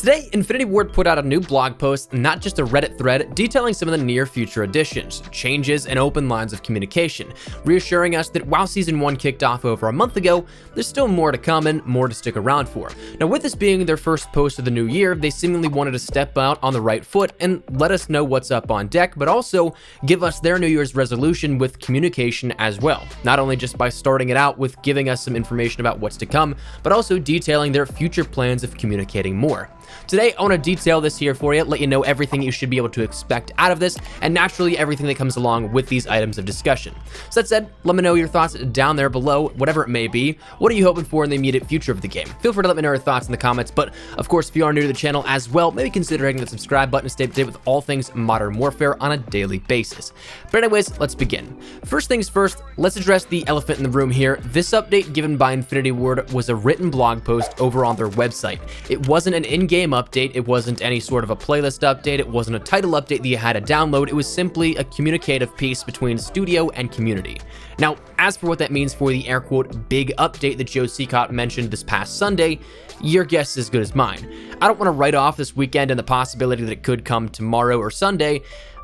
Today, Infinity Ward put out a new blog post, not just a Reddit thread, detailing some of the near future additions, changes, and open lines of communication, reassuring us that while Season 1 kicked off over a month ago, there's still more to come and more to stick around for. Now, with this being their first post of the new year, they seemingly wanted to step out on the right foot and let us know what's up on deck, but also give us their New Year's resolution with communication as well. Not only just by starting it out with giving us some information about what's to come, but also detailing their future plans of communicating more. Today, I want to detail this here for you, let you know everything you should be able to expect out of this, and naturally everything that comes along with these items of discussion. So that said, let me know your thoughts down there below, whatever it may be. What are you hoping for in the immediate future of the game? Feel free to let me know your thoughts in the comments, but of course, if you are new to the channel as well, maybe consider hitting the subscribe button to stay up to date with all things Modern Warfare on a daily basis. But anyways, let's begin. First things first, let's address the elephant in the room here. This update given by Infinity Ward was a written blog post over on their website. It wasn't an in-game update, it wasn't any sort of a playlist update, it wasn't a title update that you had to download, it was simply a communicative piece between studio and community. Now, as for what that means for the air-quote big update that Joe Secott mentioned this past Sunday, your guess is as good as mine. I don't want to write off this weekend and the possibility that it could come tomorrow or Sunday,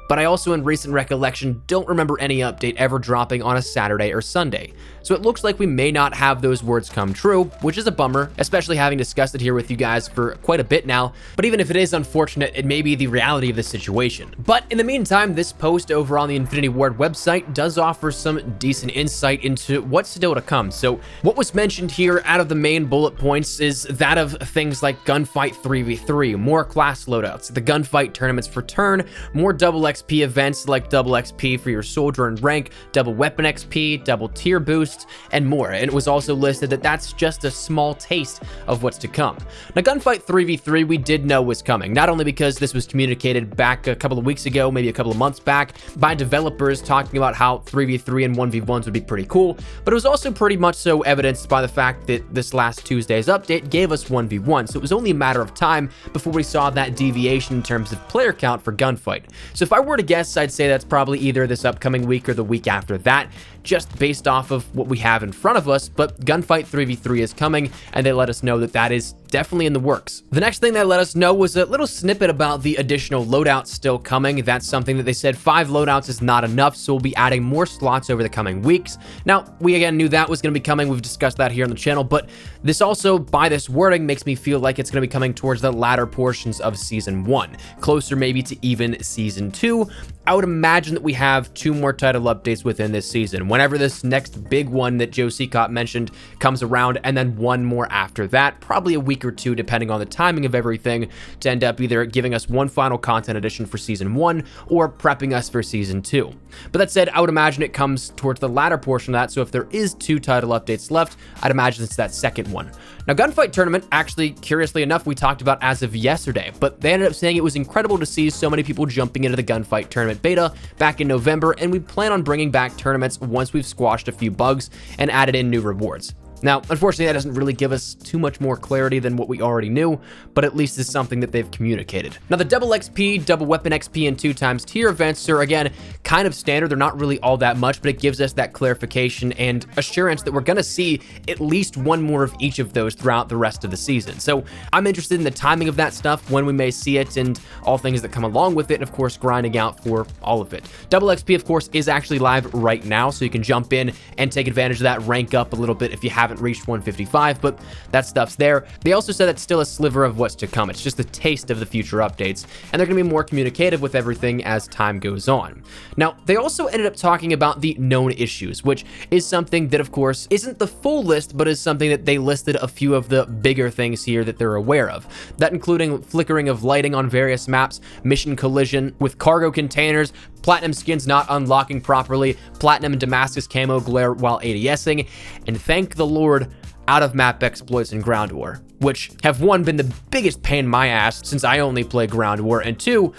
but I also in recent recollection don't remember any update ever dropping on a Saturday or Sunday. So it looks like we may not have those words come true, which is a bummer, especially having discussed it here with you guys for quite a bit now. But even if it is unfortunate, it may be the reality of the situation. But in the meantime, this post over on the Infinity Ward website does offer some decent insight into what's still to come. So what was mentioned here out of the main bullet points is that of things like gunfight 3v3, more class loadouts, the gunfight tournaments return, more double XP events like double XP for your soldier and rank, double weapon XP, double tier boost, and more. And it was also listed that that's just a small taste of what's to come. Now, gunfight 3v3 we did know was coming, not only because this was communicated back a couple of weeks ago, maybe a couple of months back, by developers talking about how 3v3 and 1v1s would be pretty cool, but it was also pretty much so evidenced by the fact that this last Tuesday's update gave us 1v1, so it was only a matter of time before we saw that deviation in terms of player count for gunfight. So if I were to guess, I'd say that's probably either this upcoming week or the week after that, just based off of what we have in front of us, but gunfight 3v3 is coming, and they let us know that that is definitely in the works. The next thing they let us know was a little snippet about the additional loadouts still coming. That's something that they said 5 loadouts is not enough, so we'll be adding more slots over the coming weeks. Now, we again knew that was going to be coming. We've discussed that here on the channel, but this also, by this wording, makes me feel like it's going to be coming towards the latter portions of Season 1, closer maybe to even Season 2. I would imagine that we have 2 more title updates within this season, whenever this next big one that Joe Secott mentioned comes around, and then 1 more after that, probably a week or 2 depending on the timing of everything, to end up either giving us 1 final content edition for Season 1 or prepping us for Season 2. But that said, I would imagine it comes towards the latter portion of that, so if there is 2 title updates left, I'd imagine it's that second one. Now, Gunfight Tournament, actually, curiously enough, we talked about as of yesterday, but they ended up saying it was incredible to see so many people jumping into the Gunfight Tournament beta back in November, and we plan on bringing back tournaments once we've squashed a few bugs and added in new rewards. Now, unfortunately, that doesn't really give us too much more clarity than what we already knew, but at least it's something that they've communicated. Now, the double XP, double weapon XP, and 2x tier events are, again, kind of standard. They're not really all that much, but it gives us that clarification and assurance that we're going to see at least 1 more of each of those throughout the rest of the season. So I'm interested in the timing of that stuff, when we may see it, and all things that come along with it, and of course, grinding out for all of it. Double XP, of course, is actually live right now, so you can jump in and take advantage of that, rank up a little bit if you haven't reached 155, but that stuff's there. They also said it's still a sliver of what's to come. It's just a taste of the future updates, and they're going to be more communicative with everything as time goes on. Now, they also ended up talking about the known issues, which is something that, of course, isn't the full list, but is something that they listed a few of the bigger things here that they're aware of. That including flickering of lighting on various maps, mission collision with cargo containers, platinum skins not unlocking properly, platinum Damascus camo glare while ADSing, and thank the Lord, out-of-map exploits in Ground War, which have 1, been the biggest pain in my ass since I only play Ground War, and 2,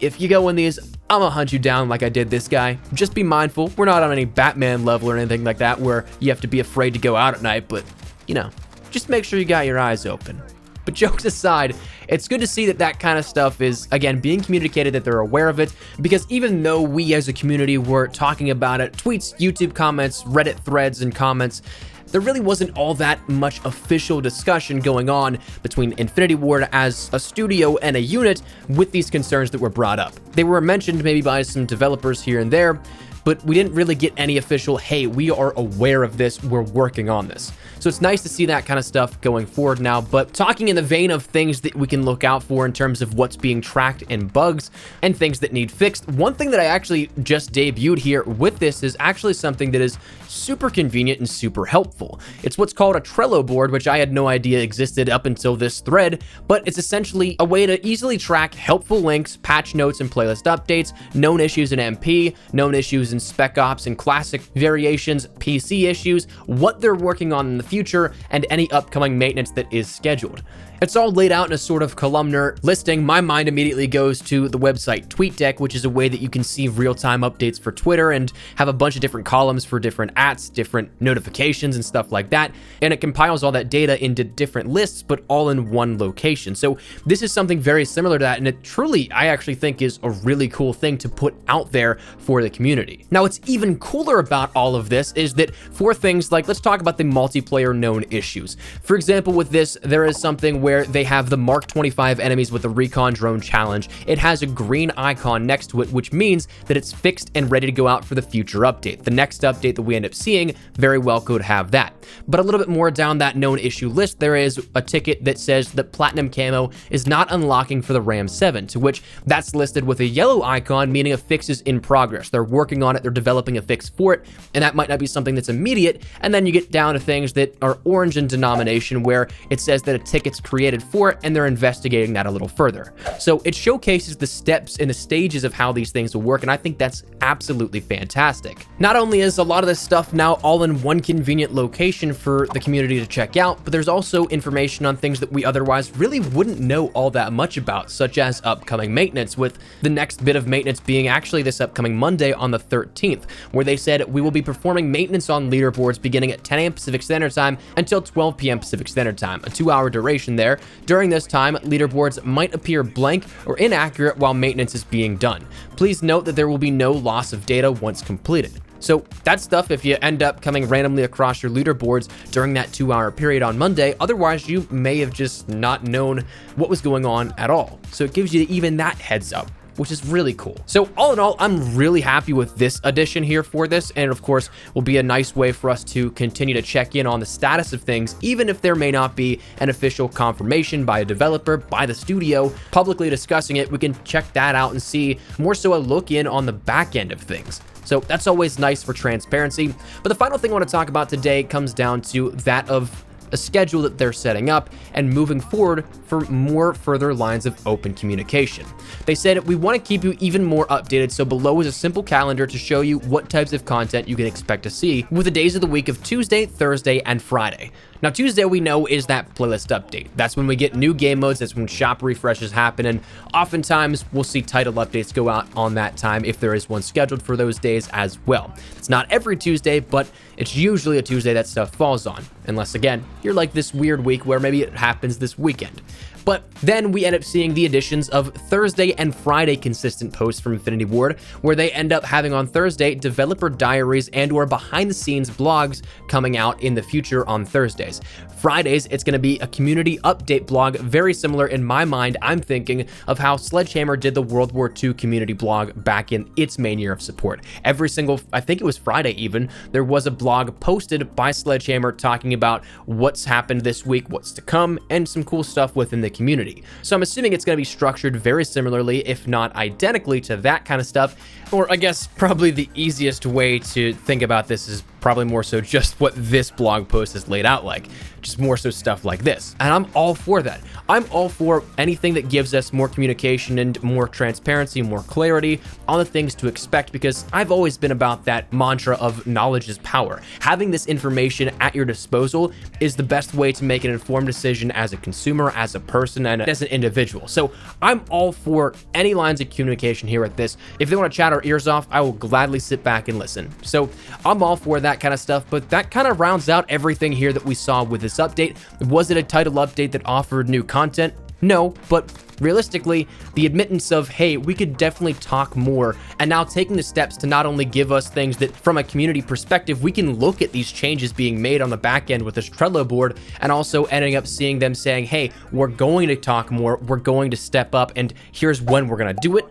if you go in these, I'm gonna hunt you down like I did this guy. Just be mindful, we're not on any Batman level or anything like that where you have to be afraid to go out at night, but, you know, just make sure you got your eyes open. But jokes aside, it's good to see that that kind of stuff is, again, being communicated, that they're aware of it, because even though we as a community were talking about it, tweets, YouTube comments, Reddit threads and comments, there really wasn't all that much official discussion going on between Infinity Ward as a studio and a unit with these concerns that were brought up. They were mentioned maybe by some developers here and there, but we didn't really get any official, hey, we are aware of this, we're working on this. So it's nice to see that kind of stuff going forward now. But talking in the vein of things that we can look out for in terms of what's being tracked and bugs and things that need fixed, one thing that I actually just debuted here with this is actually something that is super convenient and super helpful. It's what's called a Trello board, which I had no idea existed up until this thread, but it's essentially a way to easily track helpful links, patch notes and playlist updates, known issues in MP, known issues in Spec Ops and classic variations, PC issues, what they're working on in the future, and any upcoming maintenance that is scheduled. It's all laid out in a sort of columnar listing. My mind immediately goes to the website TweetDeck, which is a way that you can see real-time updates for Twitter and have a bunch of different columns for different @, different notifications and stuff like that. And it compiles all that data into different lists, but all in one location. So this is something very similar to that, and it truly, I actually think, is a really cool thing to put out there for the community. Now, what's even cooler about all of this is that for things like, let's talk about the multiplayer known issues. For example, with this, there is something where they have the Mark 25 enemies with the Recon Drone Challenge. It has a green icon next to it, which means that it's fixed and ready to go out for the future update. The next update that we end up seeing very well could have that. But a little bit more down that known issue list, there is a ticket that says that Platinum Camo is not unlocking for the Ram 7, to which that's listed with a yellow icon, meaning a fix is in progress. They're working on it, they're developing a fix for it, and that might not be something that's immediate. And then you get down to things that are orange in denomination, where it says that a ticket's created for it and they're investigating that a little further. So it showcases the steps and the stages of how these things will work, and I think that's absolutely fantastic. Not only is a lot of this stuff now all in one convenient location for the community to check out, but there's also information on things that we otherwise really wouldn't know all that much about, such as upcoming maintenance, with the next bit of maintenance being actually this upcoming Monday on the 13th, where they said we will be performing maintenance on leaderboards beginning at 10 a.m. Pacific Standard Time until 12 p.m. Pacific Standard Time, a 2-hour duration there. During this time, leaderboards might appear blank or inaccurate while maintenance is being done. Please note that there will be no loss of data once completed. So that's stuff if you end up coming randomly across your leaderboards during that 2-hour period on Monday. Otherwise, you may have just not known what was going on at all. So it gives you even that heads up, which is really cool. So all in all, I'm really happy with this addition here for this, and of course will be a nice way for us to continue to check in on the status of things, even if there may not be an official confirmation by a developer, by the studio, publicly discussing it. We can check that out and see more so a look in on the back end of things. So that's always nice for transparency. But the final thing I want to talk about today comes down to that of a schedule that they're setting up and moving forward for more further lines of open communication. They said, we want to keep you even more updated, so below is a simple calendar to show you what types of content you can expect to see, with the days of the week of Tuesday, Thursday, and Friday. Now, Tuesday we know is that playlist update. That's when we get new game modes, that's when shop refreshes happen, and oftentimes we'll see title updates go out on that time if there is one scheduled for those days as well. It's not every Tuesday, but it's usually a Tuesday that stuff falls on, unless again, you're like this weird week where maybe it happens this weekend. But then we end up seeing the additions of Thursday and Friday consistent posts from Infinity Ward, where they end up having on Thursday developer diaries and or behind the scenes blogs coming out in the future on Thursdays. Fridays, it's going to be a community update blog, very similar in my mind. I'm thinking of how Sledgehammer did the World War II community blog back in its main year of support. Every single, I think it was Friday even, there was a blog posted by Sledgehammer talking about what's happened this week, what's to come, and some cool stuff within the community. So I'm assuming it's going to be structured very similarly, if not identically, to that kind of stuff. Or I guess probably the easiest way to think about this is probably more so just what this blog post is laid out like, just more so stuff like this. And I'm all for that. I'm all for anything that gives us more communication and more transparency, more clarity on the things to expect, because I've always been about that mantra of knowledge is power. Having this information at your disposal is the best way to make an informed decision as a consumer, as a person, person and as an individual. So I'm all for any lines of communication here at this. If they want to chat our ears off, I will gladly sit back and listen. So I'm all for that kind of stuff, but that kind of rounds out everything here that we saw with this update. Was it a title update that offered new content? No, but realistically, the admittance of, hey, we could definitely talk more, and now taking the steps to not only give us things that from a community perspective, we can look at these changes being made on the back end with this Trello board, and also ending up seeing them saying, hey, we're going to talk more, we're going to step up, and here's when we're going to do it.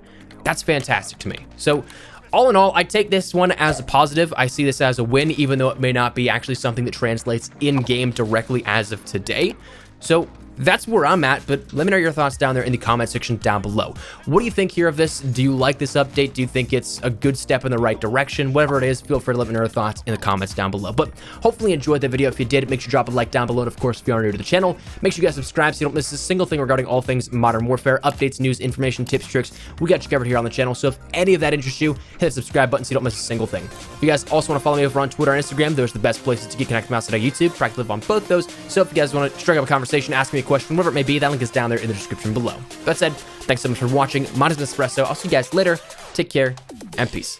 That's fantastic to me. So all in all, I take this one as a positive. I see this as a win, even though it may not be actually something that translates in-game directly as of today. So that's where I'm at, but let me know your thoughts down there in the comment section down below. What do you think here of this? Do you like this update? Do you think it's a good step in the right direction? Whatever it is, feel free to let me know your thoughts in the comments down below. But hopefully you enjoyed the video. If you did, make sure you drop a like down below. And of course, if you are new to the channel, make sure you guys subscribe so you don't miss a single thing regarding all things Modern Warfare, updates, news, information, tips, tricks. We got you covered here on the channel. So if any of that interests you, hit the subscribe button so you don't miss a single thing. If you guys also want to follow me over on Twitter and Instagram, those are the best places to get connected outside of YouTube. Practically live on both those. So if you guys want to strike up a conversation, ask me a question, whatever it may be, that link is down there in the description below. That said, thanks so much for watching. My name is Espresso. I'll see you guys later. Take care and peace.